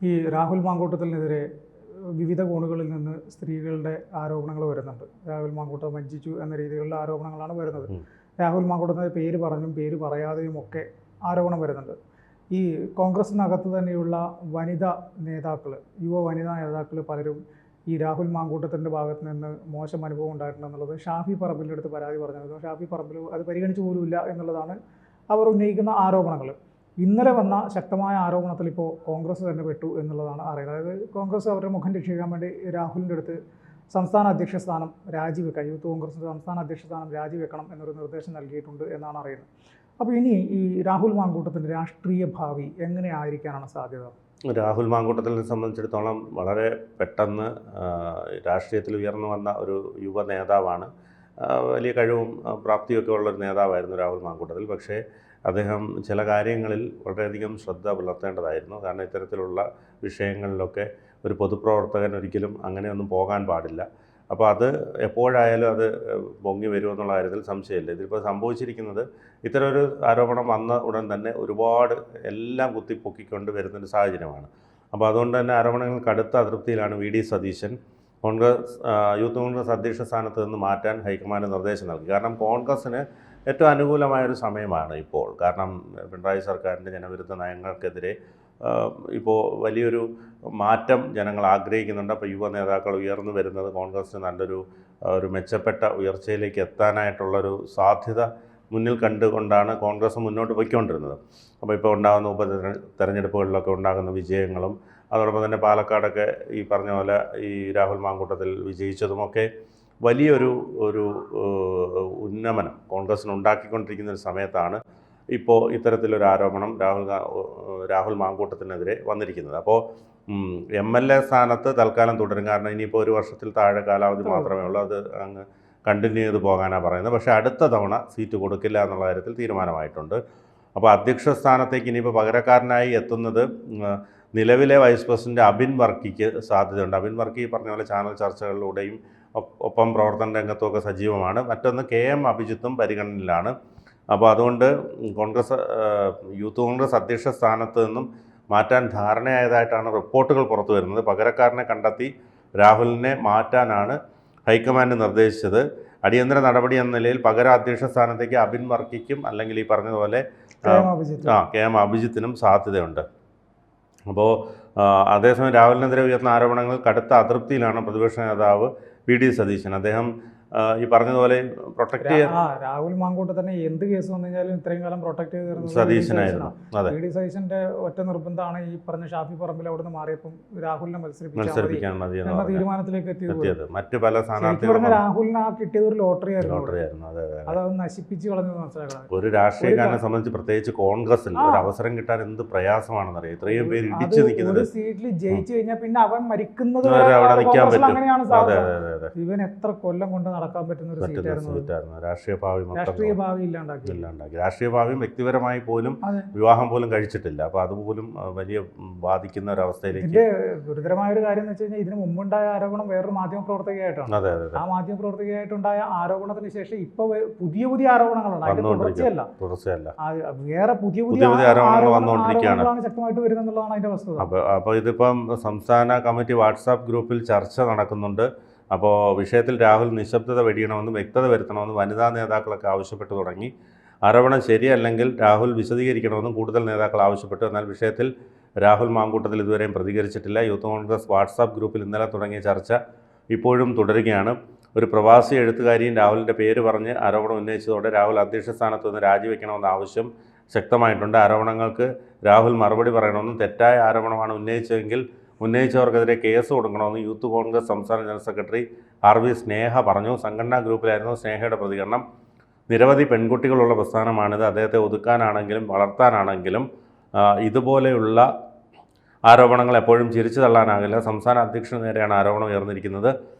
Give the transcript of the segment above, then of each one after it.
ഈ രാഹുൽ മാങ്കൂട്ടത്തിനെതിരെ വിവിധ കോണുകളിൽ നിന്ന് സ്ത്രീകളുടെ ആരോപണങ്ങൾ വരുന്നുണ്ട്. രാഹുൽ മാങ്കൂട്ടം വഞ്ചിച്ചു എന്ന രീതിയിലുള്ള ആരോപണങ്ങളാണ് വരുന്നത്. രാഹുൽ മാങ്കൂട്ടത്തിൻ്റെ പേര് പറഞ്ഞും പേര് പറയാതെയും ഒക്കെ ആരോപണം വരുന്നുണ്ട്. ഈ കോൺഗ്രസിനകത്ത് തന്നെയുള്ള വനിതാ നേതാക്കൾ, യുവ വനിതാ നേതാക്കൾ പലരും ഈ രാഹുൽ മാങ്കൂട്ടത്തിൻ്റെ ഭാഗത്ത് നിന്ന് മോശം അനുഭവം ഉണ്ടായിട്ടുണ്ടെന്നുള്ളത് ഷാഫി പറമ്പിലിൻ്റെ അടുത്ത് പരാതി പറഞ്ഞിരുന്നു. ഷാഫി പറമ്പിൽ അത് പരിഗണിച്ചു പോലുമില്ല എന്നുള്ളതാണ് അവർ ഉന്നയിക്കുന്ന ആരോപണങ്ങൾ. ഇന്നലെ വന്ന ശക്തമായ ആരോപണത്തിൽ ഇപ്പോൾ കോൺഗ്രസ് തന്നെ പെട്ടു എന്നുള്ളതാണ് അറിയുന്നത്. അതായത് കോൺഗ്രസ് അവരുടെ മുഖം രക്ഷിക്കാൻ വേണ്ടി രാഹുലിൻ്റെ അടുത്ത് സംസ്ഥാന അധ്യക്ഷ സ്ഥാനം രാജിവെക്കാൻ, യൂത്ത് കോൺഗ്രസിൻ്റെ സംസ്ഥാന അധ്യക്ഷ സ്ഥാനം രാജിവെക്കണം എന്നൊരു നിർദ്ദേശം നൽകിയിട്ടുണ്ട് എന്നാണ് അറിയുന്നത്. അപ്പോൾ ഇനി ഈ രാഹുൽ മാങ്കൂട്ടത്തിൻ്റെ രാഷ്ട്രീയ ഭാവി എങ്ങനെ ആയിരിക്കാനാണ് സാധ്യത? രാഹുൽ മാങ്കൂട്ടത്തിനെ സംബന്ധിച്ചിടത്തോളം വളരെ പെട്ടെന്ന് രാഷ്ട്രീയത്തിൽ ഉയർന്നു വന്ന ഒരു യുവ നേതാവാണ്. വലിയ കഴിവും പ്രാപ്തിയൊക്കെ ഉള്ളൊരു നേതാവായിരുന്നു രാഹുൽ മാങ്കൂട്ടത്തിൽ. പക്ഷേ അദ്ദേഹം ചില കാര്യങ്ങളിൽ വളരെയധികം ശ്രദ്ധ പുലർത്തേണ്ടതായിരുന്നു. കാരണം ഇത്തരത്തിലുള്ള വിഷയങ്ങളിലൊക്കെ ഒരു പൊതുപ്രവർത്തകൻ ഒരിക്കലും അങ്ങനെയൊന്നും പോകാൻ പാടില്ല. അപ്പോൾ അത് എപ്പോഴായാലും അത് പൊങ്ങി വരുമെന്നുള്ള കാര്യത്തിൽ സംശയമില്ല. ഇതിപ്പോൾ സംഭവിച്ചിരിക്കുന്നത് ഇത്തരമൊരു ആരോപണം വന്ന ഉടൻ തന്നെ ഒരുപാട് എല്ലാം കുത്തിപ്പൊക്കിക്കൊണ്ട് വരുന്നൊരു സാഹചര്യമാണ്. അപ്പോൾ അതുകൊണ്ട് തന്നെ ആരോപണങ്ങൾ കടുത്ത അതൃപ്തിയിലാണ് വി ഡി സതീശൻ യൂത്ത് കോൺഗ്രസ് അധ്യക്ഷ സ്ഥാനത്ത് നിന്ന് മാറ്റാൻ ഹൈക്കമാൻഡ് നിർദ്ദേശം നൽകി. കാരണം കോൺഗ്രസ്സിന് ഏറ്റവും അനുകൂലമായൊരു സമയമാണ് ഇപ്പോൾ. കാരണം പിണറായി സർക്കാരിൻ്റെ ജനവിരുദ്ധ നയങ്ങൾക്കെതിരെ ഇപ്പോൾ വലിയൊരു മാറ്റം ജനങ്ങൾ ആഗ്രഹിക്കുന്നുണ്ട്. അപ്പോൾ യുവ നേതാക്കൾ ഉയർന്നു വരുന്നത് കോൺഗ്രസ്സിന് നല്ലൊരു മെച്ചപ്പെട്ട ഉയർച്ചയിലേക്ക് എത്താനായിട്ടുള്ളൊരു സാധ്യത മുന്നിൽ കണ്ടുകൊണ്ടാണ് കോൺഗ്രസ് മുന്നോട്ട് പോയിക്കൊണ്ടിരുന്നത്. അപ്പോൾ ഇപ്പോൾ ഉണ്ടാകുന്ന തെരഞ്ഞെടുപ്പുകളിലൊക്കെ ഉണ്ടാകുന്ന വിജയങ്ങളും അതോടൊപ്പം തന്നെ പാലക്കാടൊക്കെ ഈ പറഞ്ഞ പോലെ ഈ രാഹുൽ മാങ്കൂട്ടത്തിൽ വിജയിച്ചതുമൊക്കെ വലിയൊരു ഉന്നമനം കോൺഗ്രസ്സിന് ഉണ്ടാക്കിക്കൊണ്ടിരിക്കുന്ന ഒരു സമയത്താണ് ഇപ്പോൾ ഇത്തരത്തിലൊരു ആരോപണം രാഹുൽ മാങ്കൂട്ടത്തിനെതിരെ വന്നിരിക്കുന്നത്. അപ്പോൾ MLA സ്ഥാനത്ത് തൽക്കാലം തുടരും. കാരണം ഇനിയിപ്പോൾ ഒരു വർഷത്തിൽ താഴെ കാലാവധി മാത്രമേ ഉള്ളൂ. അത് അങ്ങ് കണ്ടിന്യൂ ചെയ്ത് പോകാനാണ് പറയുന്നത്. പക്ഷേ അടുത്ത തവണ സീറ്റ് കൊടുക്കില്ല എന്നുള്ള കാര്യത്തിൽ തീരുമാനമായിട്ടുണ്ട്. അപ്പോൾ അധ്യക്ഷ സ്ഥാനത്തേക്ക് ഇനിയിപ്പോൾ പകരക്കാരനായി എത്തുന്നത് നിലവിലെ വൈസ് പ്രസിഡന്റ് അബിൻ വർക്കിക്ക് സാധ്യതയുണ്ട്. അബിൻ വർക്കി പറഞ്ഞ പോലെ ചാനൽ ചർച്ചകളിലൂടെയും ഒപ്പം പ്രവർത്തന രംഗത്തുമൊക്കെ സജീവമാണ്. മറ്റൊന്ന് KM അഭിജിത്തും പരിഗണനയിലാണ്. അപ്പോൾ അതുകൊണ്ട് യൂത്ത് കോൺഗ്രസ് അധ്യക്ഷ സ്ഥാനത്ത് നിന്നും മാറ്റാൻ ധാരണയായതായിട്ടാണ് റിപ്പോർട്ടുകൾ പുറത്തു വരുന്നത്. പകരക്കാരനെ കണ്ടെത്തി രാഹുലിനെ മാറ്റാനാണ് ഹൈക്കമാൻഡ് നിർദ്ദേശിച്ചത്. അടിയന്തര നടപടി എന്ന നിലയിൽ പകര അധ്യക്ഷ സ്ഥാനത്തേക്ക് അബിൻ വർക്കിക്കും അല്ലെങ്കിൽ ഈ പറഞ്ഞതുപോലെ KM അഭിജിത്തിനും സാധ്യതയുണ്ട്. അപ്പോൾ അതേസമയം രാഹുലിനെതിരെ ഉയർന്ന ആരോപണങ്ങൾ കടുത്ത അതൃപ്തിയിലാണ് പ്രതിപക്ഷ നേതാവ് വി ഡി സതീശൻ. അദ്ദേഹം ഈ പറഞ്ഞതുപോലെ പ്രൊട്ടക്ട് ചെയ്യാൻ രാഹുൽ മാങ്കൂട്ടത്തിനെ എന്ത് കേസ് വന്നു കഴിഞ്ഞാലും ഇത്രയും കാലം പ്രൊട്ടക്ട് ചെയ്തിരുന്നത് സതീശനായിരുന്നു. വി ഡി സതീശന്റെ ഒറ്റ നിർബന്ധമാണ് ഈ പറഞ്ഞ ഷാഫി പറമ്പിൽ അവിടുന്ന് മാറിയപ്പം രാഹുലിനെ മത്സരിപ്പിക്കാൻ മതി എന്ന തീരുമാനത്തിലേക്ക് എത്തിയത്. മറ്റ് പല സ്ഥാനാർത്ഥികളും രാഹുലിന് ആ കിട്ടിയത് ഒരു ലോട്ടറി ആയിരുന്നു. അത് നശിപ്പിച്ച് കളഞ്ഞു മനസ്സിലാക്കണം. ഒരു രാഷ്ട്രീയക്കാരനെ സംബന്ധിച്ച് പ്രത്യേകിച്ച് കോൺഗ്രസിൽ ഒരു അവസരം കിട്ടാൻ എന്ത് പ്രയാസമാണെന്നറിയാം. ഇത്രയും പേര് ഇടിച്ചു നിൽക്കുന്നത്. ഒരു സീറ്റിൽ ജയിച്ചു കഴിഞ്ഞാൽ പിന്നെ അവൻ മരിക്കുന്നത് അവിടെ നിൽക്കാൻ പറ്റും. ഇവൻ എത്ര കൊല്ലം കൊണ്ട് നടക്കാൻ പറ്റുന്ന ഒരു സീറ്റായിരുന്നു. രാഷ്ട്രീയ ഭാവി ഇല്ലാണ്ടാക്കി. രാഷ്ട്രീയ ഭാവിയും വ്യക്തിപരമായി പോലും വിവാഹം പോലും കഴിച്ചിട്ടില്ല. അപ്പോൾ അതുപോലും വലിയ ബാധിക്കുന്ന ഒരു അവസ്ഥയിലേക്ക്. ഇതിന്റെ ഗുരുതരമായ ഒരു കാര്യം എന്ന് വെച്ച് കഴിഞ്ഞാൽ ഇതിന് മുമ്പുണ്ടായ ആരോപണം വേറൊരു മാധ്യമ പ്രവർത്തകയായിട്ടാണ്. ആ മാധ്യമ പ്രവർത്തകയായിട്ടുണ്ടായ ആരോപണത്തിന് ശേഷം ഇപ്പൊ പുതിയ ആരോപണങ്ങളാണ്. തുടർച്ചയല്ല വേറെ പുതിയ ആരോപണങ്ങൾ വന്നുകൊണ്ടിരിക്കുകയാണ്, ശക്തമായിട്ട് വരുന്നതാണ് അതിന്റെ വസ്തുത. അപ്പോൾ ഇതിപ്പം സംസ്ഥാന കമ്മിറ്റി വാട്സാപ്പ് ഗ്രൂപ്പിൽ ചർച്ച നടക്കുന്നുണ്ട്. അപ്പോൾ വിഷയത്തിൽ രാഹുൽ നിശബ്ദത വെടിയണമെന്നും വ്യക്തത വരുത്തണമെന്നും വനിതാ നേതാക്കളൊക്കെ ആവശ്യപ്പെട്ടു തുടങ്ങി. ആരോപണം ശരിയല്ലെങ്കിൽ രാഹുൽ വിശദീകരിക്കണമെന്നും കൂടുതൽ നേതാക്കൾ ആവശ്യപ്പെട്ടു. എന്നാൽ വിഷയത്തിൽ രാഹുൽ മാങ്കൂട്ടത്തിൽ ഇതുവരെയും പ്രതികരിച്ചിട്ടില്ല. യൂത്ത് കോൺഗ്രസ് വാട്സാപ്പ് ഗ്രൂപ്പിൽ ഇന്നലെ തുടങ്ങിയ ചർച്ച ഇപ്പോഴും തുടരുകയാണ്. ഒരു പ്രവാസി എഴുത്തുകാരിയും രാഹുലിൻ്റെ പേര് പറഞ്ഞ് ആരോപണം ഉന്നയിച്ചതോടെ രാഹുൽ അധ്യക്ഷ സ്ഥാനത്ത് നിന്ന് രാജിവെക്കണമെന്ന ആവശ്യം ശക്തമായിട്ടുണ്ട്. ആരോപണങ്ങൾക്ക് രാഹുൽ മറുപടി പറയണമെന്നും തെറ്റായ ആരോപണമാണ് ഉന്നയിച്ചവർക്കെതിരെ കേസ് കൊടുക്കണമെന്ന് യൂത്ത് കോൺഗ്രസ് സംസ്ഥാന ജനറൽ സെക്രട്ടറി RV സ്നേഹ പറഞ്ഞു. സംഘടനാ ഗ്രൂപ്പിലായിരുന്നു സ്നേഹയുടെ പ്രതികരണം. നിരവധി പെൺകുട്ടികളുള്ള പ്രസ്ഥാനമാണിത്. അദ്ദേഹത്തെ ഒതുക്കാനാണെങ്കിലും വളർത്താനാണെങ്കിലും ഇതുപോലെയുള്ള ആരോപണങ്ങൾ എപ്പോഴും ചിരിച്ചു തള്ളാനാകില്ല. സംസ്ഥാന അധ്യക്ഷന് നേരെയാണ് ആരോപണം ഉയർന്നിരിക്കുന്നത്.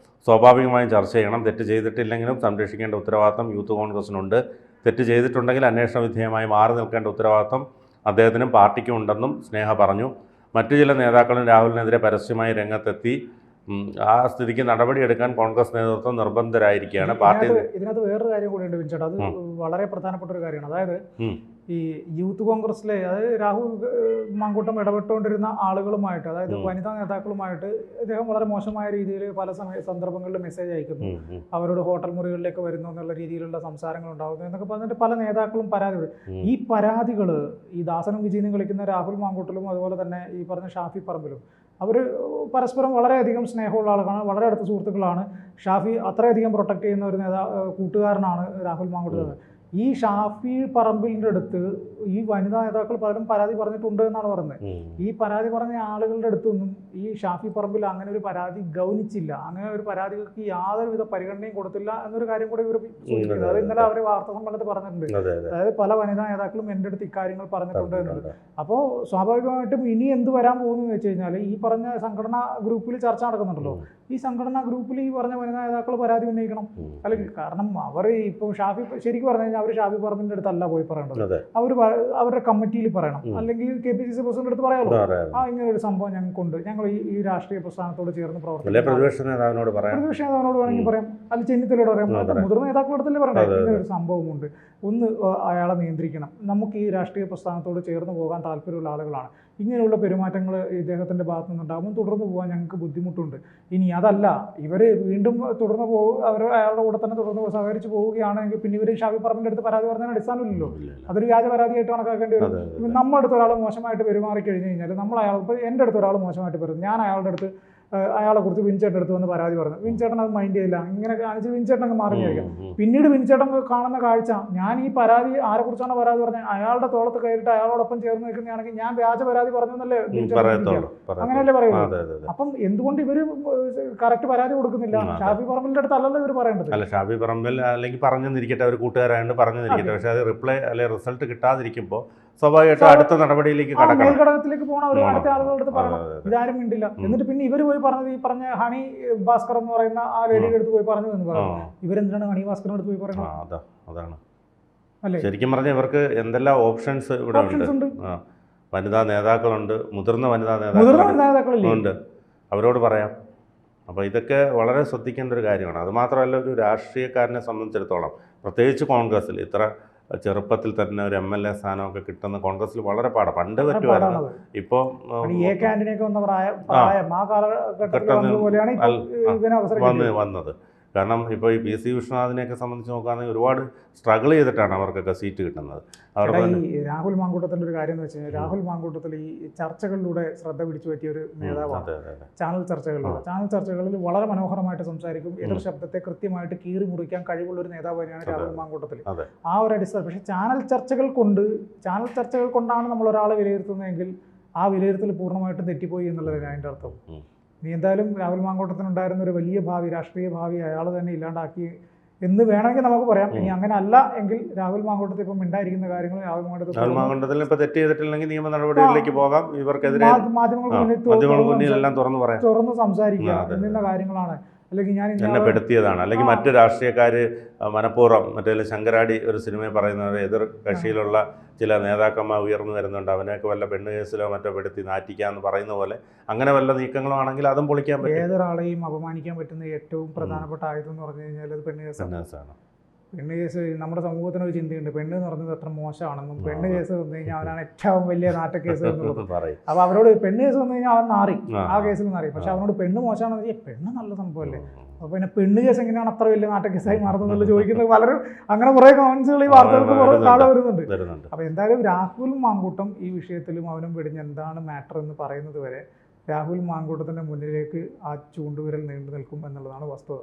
സ്വാഭാവികമായും ചർച്ച ചെയ്യണം. തെറ്റ് ചെയ്തിട്ടില്ലെങ്കിലും സംരക്ഷിക്കേണ്ട ഉത്തരവാദിത്തം യൂത്ത് കോൺഗ്രസിനുണ്ട്. തെറ്റ് ചെയ്തിട്ടുണ്ടെങ്കിൽ അന്വേഷണ വിധേയമായി മാറി നിൽക്കേണ്ട ഉത്തരവാദിത്തം അദ്ദേഹത്തിനും പാർട്ടിക്കും ഉണ്ടെന്നും സ്നേഹ പറഞ്ഞു. മറ്റു ചില നേതാക്കളും രാഹുലിനെതിരെ പരസ്യമായി രംഗത്തെത്തി. ആ സ്ഥിതിക്ക് നടപടിയെടുക്കാൻ കോൺഗ്രസ് നേതൃത്വം നിർബന്ധരായിരിക്കുകയാണ്. ഇതിനകത്ത് വേറൊരു കാര്യം കൂടി ഉണ്ട് വിൻചേട്ടാ. അത് വളരെ പ്രധാനപ്പെട്ട ഒരു കാര്യമാണ്. അതായത് ഈ യൂത്ത് കോൺഗ്രസിലെ, അതായത് രാഹുൽ മാങ്കൂട്ടം ഇടപെട്ടുകൊണ്ടിരുന്ന ആളുകളുമായിട്ട്, അതായത് വനിതാ നേതാക്കളുമായിട്ട് ഇദ്ദേഹം വളരെ മോശമായ രീതിയിൽ പല സന്ദർഭങ്ങളിൽ മെസ്സേജ് അയക്കുന്നു, അവരോട് ഹോട്ടൽ മുറികളിലേക്ക് വരുന്നു എന്നുള്ള രീതിയിലുള്ള സംസാരങ്ങൾ ഉണ്ടാകുന്നു എന്നൊക്കെ പറഞ്ഞിട്ട് പല നേതാക്കളും പരാതി പറയും. ഈ പരാതികൾ ഈ ദാസനും വിജയനും കളിക്കുന്ന രാഹുൽ മാങ്കൂട്ടലും അതുപോലെ തന്നെ ഈ പറഞ്ഞ ഷാഫി പറമ്പിലും അവർ പരസ്പരം വളരെയധികം സ്നേഹമുള്ള ആളുകളാണ്, വളരെ അടുത്ത സുഹൃത്തുക്കളാണ്. ഷാഫി അത്രയധികം പ്രൊട്ടക്ട് ചെയ്യുന്ന ഒരു കൂട്ടുകാരനാണ് രാഹുൽ മാങ്കൂട്ടം. ഈ ഷാഫി പറമ്പിലിൻ്റെ അടുത്ത് ഈ വനിതാ നേതാക്കൾ പലരും പരാതി പറഞ്ഞിട്ടുണ്ട് എന്നാണ് പറയുന്നത്. ഈ പരാതി പറഞ്ഞ ആളുകളുടെ അടുത്തൊന്നും ഈ ഷാഫി പറമ്പിൽ അങ്ങനെ ഒരു പരാതി ഗൗനിച്ചില്ല, അങ്ങനെ ഒരു പരാതികൾക്ക് യാതൊരുവിധ പരിഗണനയും കൊടുത്തില്ല എന്നൊരു കാര്യം കൂടി ഇവർ സൂചിപ്പിക്കുന്നത്. അത് ഇന്നലെ അവർ വാർത്താ സമ്മേളനത്തിൽ പറഞ്ഞിട്ടുണ്ട്. അതായത് പല വനിതാ നേതാക്കളും എൻ്റെ അടുത്ത് ഇക്കാര്യങ്ങൾ പറഞ്ഞിട്ടുണ്ട് എന്നുള്ളത്. അപ്പോൾ സ്വാഭാവികമായിട്ടും ഇനി എന്ത് വരാൻ പോകുന്നു എന്ന് വെച്ച് കഴിഞ്ഞാൽ, ഈ പറഞ്ഞ സംഘടനാ ഗ്രൂപ്പിൽ ചർച്ച നടക്കുന്നുണ്ടല്ലോ, ഈ സംഘടനാ ഗ്രൂപ്പിൽ ഈ പറഞ്ഞ വനിതാ നേതാക്കൾ പരാതി ഉന്നയിക്കണം. അല്ലെങ്കിൽ കാരണം അവർ ഇപ്പോൾ ഷാഫി ശരിക്കും പറഞ്ഞു കഴിഞ്ഞാൽ അവർ ഷാഫി പറമ്പിൻ്റെ അടുത്തല്ല പോയി പറയേണ്ടത്, അവർ അവരുടെ കമ്മിറ്റിയിൽ പറയണം, അല്ലെങ്കിൽ KPCC പ്രസിഡന്റ് അടുത്ത് പറയാമല്ലോ, ഇങ്ങനെ ഒരു സംഭവം ഞങ്ങൾക്കുണ്ട്, ഞങ്ങൾ ഈ രാഷ്ട്രീയ പ്രസ്ഥാനത്തോട് ചേർന്ന് പ്രവർത്തിക്കും. പ്രതിപക്ഷ നേതാവിനോട് വേണമെങ്കിൽ പറയാം, അല്ലെങ്കിൽ ചെന്നിത്തലയോട് പറയാം, മുതിർന്ന നേതാക്കളുടെ പറയണ്ടേ ഇങ്ങനെ ഒരു സംഭവമുണ്ട്, ഒന്ന് അയാളെ നിയന്ത്രിക്കണം, നമുക്ക് ഈ രാഷ്ട്രീയ പ്രസ്ഥാനത്തോട് ചേർന്ന് പോകാൻ താല്പര്യമുള്ള ആളുകളാണ്, ഇങ്ങനെയുള്ള പെരുമാറ്റങ്ങൾ ഇദ്ദേഹത്തിൻ്റെ ഭാഗത്തു നിന്നുണ്ടാകുമ്പോൾ തുടർന്ന് പോകാൻ ഞങ്ങൾക്ക് ബുദ്ധിമുട്ടുണ്ട്. ഇനി അതല്ല ഇവർ വീണ്ടും തുടർന്ന് അയാളുടെ കൂടെ തന്നെ തുടർന്ന് സഹകരിച്ച് പോവുകയാണെങ്കിൽ പിന്നെ ഇവർ ഷാഫി പറമ്പിൻ്റെ അടുത്ത് പരാതി പറഞ്ഞാൽ അടിസ്ഥാനമില്ലല്ലോ, അതൊരു വ്യാജ പരാതിയായിട്ട് കണക്കാക്കേണ്ടി വരും. നമ്മുടെ അടുത്ത് ഒരാൾ മോശമായിട്ട് പെരുമാറി കഴിഞ്ഞ് കഴിഞ്ഞാൽ നമ്മൾ ഇപ്പോൾ എൻ്റെ അടുത്ത് ഒരാൾ മോശമായിട്ട് പെരുമാറും, ഞാൻ അയാളുടെ അടുത്ത് അയാളെ കുറിച്ച് വിൻചേട്ടൻ്റെ അടുത്ത് വന്ന് പരാതി പറഞ്ഞു, വിൻചേട്ടൻ അത് മൈൻഡ് ചെയ്യില്ല, ഇങ്ങനെ കാണിച്ച് വിൻചേട്ടൻ അങ്ങ് മാറിയായിരിക്കും. പിന്നീട് വിൻചേട്ടൻ കാണുന്ന കാഴ്ച, ഞാൻ ഈ പരാതി ആരെക്കുറിച്ചാണ് പരാതി പറഞ്ഞത്, അയാളുടെ തോളത്ത് കയറിയിട്ട് അയാളോടൊപ്പം ചേർന്ന് നിൽക്കുന്നതാണെങ്കിൽ ഞാൻ വ്യാജ പരാതി പറഞ്ഞു എന്നല്ലേ അങ്ങനെയല്ലേ പറയുന്നത്. അപ്പം എന്തുകൊണ്ട് ഇവര് കറക്റ്റ് പരാതി കൊടുക്കുന്നില്ല? ഷാഫി പറമ്പിലിന്റെ അടുത്ത് അല്ലല്ലോ ഇവർ പറയേണ്ടത്. അല്ല, ഷാഫി പറമ്പിൽ അല്ലെങ്കിൽ പറഞ്ഞിരിക്കട്ടെ, അവർ കൂട്ടുകാരായതുകൊണ്ട് പറഞ്ഞിരിക്കട്ടെ, പക്ഷെ അത് റിപ്ലൈ അല്ലെങ്കിൽ റിസൾട്ട് കിട്ടാതിരിക്കുമ്പോൾ സ്വാഭാവികമായിട്ടും അടുത്ത നടപടിയിലേക്ക് മേൽഘടകത്തിലേക്ക് പോകണം. അവർ അടുത്ത ആളുകളുടെ അടുത്ത് പറയണം, ഇതാരും മിണ്ടില്ല. എന്നിട്ട് പിന്നെ ഇവർ പോയി പറഞ്ഞത് ഈ പറഞ്ഞ ഹണി ഭാസ്കർ എന്ന് പറയുന്ന ആ ലേഡിയുടെ അടുത്ത് പോയി പറഞ്ഞു എന്ന് പറഞ്ഞു. ഇവരെന്തിനാണ് ഹണി ഭാസ്കറിന്റെ അടുത്ത് പോയി പറയുന്നത്? അതാണ് അല്ലേ ശരിക്കും പറഞ്ഞാൽ ഇവർക്ക് എന്തെല്ലാം ഓപ്ഷൻസ് ഇവിടെ ഉണ്ട്. വനിതാ നേതാക്കളുണ്ട്, മുതിർന്ന വനിതാ നേതാക്കളുണ്ട്, അവരോട് പറയാം. അപ്പോൾ ഇതൊക്കെ വളരെ ശ്രദ്ധിക്കേണ്ട ഒരു കാര്യമാണ്. അതുമാത്രമല്ല, ഒരു രാഷ്ട്രീയക്കാരനെ സംബന്ധിച്ചിടത്തോളം പ്രത്യേകിച്ച് കോൺഗ്രസ്സിൽ ഇത്ര ചെറുപ്പത്തിൽ തന്നെ ഒരു MLA സ്ഥാനമൊക്കെ കിട്ടുന്ന കോൺഗ്രസ്സിൽ വളരെ പാടാണ്. പണ്ട് പറ്റുമായിരുന്നു, ഇപ്പോൾ വന്നത്. കാരണം ഇപ്പോൾ ഈ PC വിശ്വനാഥിനെയൊക്കെ സംബന്ധിച്ച് നോക്കുകയാണെങ്കിൽ ഒരുപാട് സ്ട്രഗിൾ ചെയ്തിട്ടാണ് അവർക്കൊക്കെ സീറ്റ് കിട്ടുന്നത്. രാഹുൽ മാങ്കൂട്ടത്തിൻ്റെ ഒരു കാര്യം എന്ന് വെച്ച് കഴിഞ്ഞാൽ, രാഹുൽ മാങ്കൂട്ടത്തിൽ ഈ ചർച്ചകളിലൂടെ ശ്രദ്ധ പിടിച്ചു പറ്റിയ ഒരു നേതാവാണ്. ചാനൽ ചർച്ചകളിൽ വളരെ മനോഹരമായിട്ട് സംസാരിക്കും, എതിർ ശബ്ദത്തെ കൃത്യമായിട്ട് കീറി മുറിക്കാൻ കഴിവുള്ള ഒരു നേതാവ് തന്നെയാണ് രാഹുൽ മാങ്കൂട്ടത്തിൽ. ആ ഒരു അടിസ്ഥാനം. പക്ഷേ ചാനൽ ചർച്ചകൾ കൊണ്ടാണ് നമ്മൾ ഒരാളെ വിലയിരുത്തുന്നതെങ്കിൽ ആ വിലയിരുത്തൽ പൂർണ്ണമായിട്ടും തെറ്റിപ്പോയി എന്നുള്ളതാണ് അതിൻ്റെ അർത്ഥം. ഇനി എന്തായാലും രാഹുൽ മാങ്കൂട്ടത്തിനുണ്ടായിരുന്ന ഒരു വലിയ ഭാവി, രാഷ്ട്രീയ ഭാവി അയാൾ തന്നെ ഇല്ലാണ്ടാക്കി എന്ന് വേണമെങ്കിൽ നമുക്ക് പറയാം. ഇനി അങ്ങനെ അല്ല എങ്കിൽ രാഹുൽ മാങ്കൂട്ടത്തിൽ ഇപ്പം ഉണ്ടായിരിക്കുന്ന കാര്യങ്ങൾ രാഹുൽ മാങ്കൂട്ടത്തിൽ ഇപ്പോൾ തെറ്റ് ചെയ്തിട്ടില്ലെങ്കിൽ നിയമ നടപടികളിലേക്ക് പോകാം, ഇവർക്കെതിരെ മാധ്യമങ്ങൾക്ക് തുറന്ന് സംസാരിക്കുക എന്ന കാര്യങ്ങളാണ്. അല്ലെങ്കിൽ ഞാൻ എന്നെ പെടുത്തിയതാണ്, അല്ലെങ്കിൽ മറ്റ് രാഷ്ട്രീയക്കാർ മനഃപൂർവ്വം മറ്റേ ശങ്കരാടി ഒരു സിനിമ പറയുന്നത് എതിർ കക്ഷിയിലുള്ള ചില നേതാക്കന്മാർ ഉയർന്നു വരുന്നുണ്ട്, അവനെയൊക്കെ വല്ല പെണ്ണ് കേസിലോ മറ്റോ പെടുത്തി നാറ്റിക്കാന്ന് പറയുന്ന പോലെ അങ്ങനെ വല്ല നീക്കങ്ങളോ ആണെങ്കിൽ അതും പൊളിക്കാൻ പറ്റും. ഏതൊരാളെയും അപമാനിക്കാൻ പറ്റുന്ന ഏറ്റവും പ്രധാനപ്പെട്ട ആയുധം എന്ന് പറഞ്ഞു കഴിഞ്ഞാൽ അത് പെണ്ണ് കേസാണ്. പെണ്ണ് കേസ് നമ്മുടെ സമൂഹത്തിനൊരു ചിന്തയുണ്ട്, പെണ്ണ് എന്ന് പറഞ്ഞത് അത്ര മോശമാണെന്നും, പെണ്ണ് കേസ് വന്നു കഴിഞ്ഞാൽ അവനാണ് ഏറ്റവും വലിയ നാട്ടക്കേസ് എന്നുള്ളത്. അപ്പോൾ അവരോട് പെണ്ണ് കേസ് വന്നു കഴിഞ്ഞാൽ അവൻ നാറി, ആ കേസിൽ നാറി. പക്ഷെ അവനോട് പെണ്ണ് മോശമാണെന്ന് വെച്ചാൽ പെണ്ണ് നല്ല സംഭവമല്ലേ, അപ്പോൾ പിന്നെ പെണ്ണ് കേസ് എങ്ങനെയാണ് അത്ര വലിയ നാട്ടക്കേസായി മാറുന്നത് ചോദിക്കുന്നത് പലരും. അങ്ങനെ കുറേ കമൻസുകൾ ഈ വാർത്തകൾക്ക് താഴെ വരുന്നുണ്ട്. അപ്പോൾ എന്തായാലും രാഹുൽ മാങ്കൂട്ടം ഈ വിഷയത്തിലും അവനും വെടിഞ്ഞ് എന്താണ് മാറ്റർ എന്ന് പറയുന്നത് വരെ രാഹുൽ മാങ്കൂട്ടത്തിൻ്റെ മുന്നിലേക്ക് ആ ചൂണ്ടുവിരൽ നീണ്ടു നിൽക്കും എന്നുള്ളതാണ് വസ്തുത.